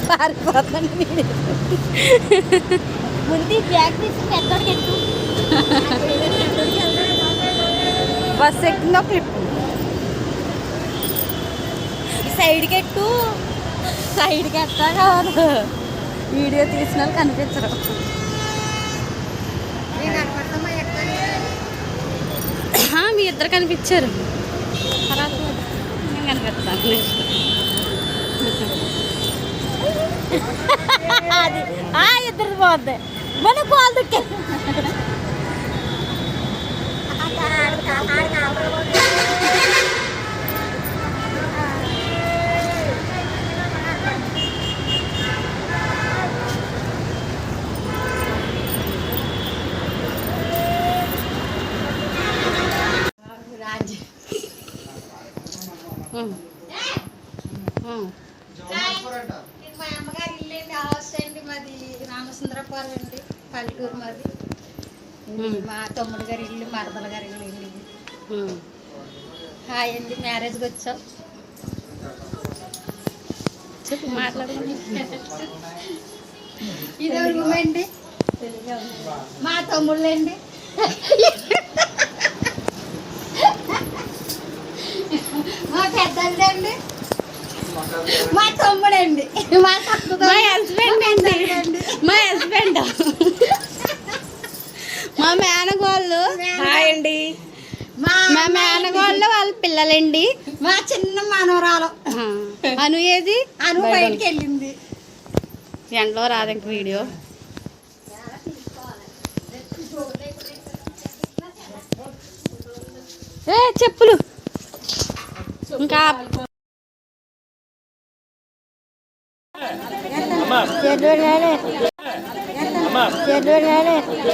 పారిపోతాను ముందు బ్యాగ్ తీసి పెద్దోడికి ఎక్కువ బస్సు ఎక్కుందో క్లిప్ సైడ్కి ఎక్కు సైడ్కి ఎట్టా కాదు వీడియో తీసిన వాళ్ళు కనిపించరు మీ ఇద్దరు కనిపించారు నేను కనిపిస్తాను అది ఇద్దరు పోద్ది మన పాలు దుక్కే మా అమ్మగారి ఇల్లు అండి హౌస్ అండి మాది రామచంద్రపురం అండి పల్లెటూరు మాది మా తమ్ముడు గారి ఇల్లు మరదల గారి ఇల్లు అండి హాయ్ అండి మ్యారేజ్కి వచ్చాం చెప్పు మాట్లాడండి ఇది రూమ్ అండి మా తమ్ముళ్ళు అండి మా పెద్దండి మా తమ్ముడు అండి మా హస్బెండ్ అండి మా హస్బెండ్ మా మేనగోళ్ళు హాయ్ అండి మా మేనగోళ్ళు వాళ్ళ పిల్లలండి మా చిన్న మనవరాలు అను ఏది అను బయటికి వెళ్ళింది ఎండలో రాదు ఇంక వీడియో చెప్పులు ఇంకా చెడు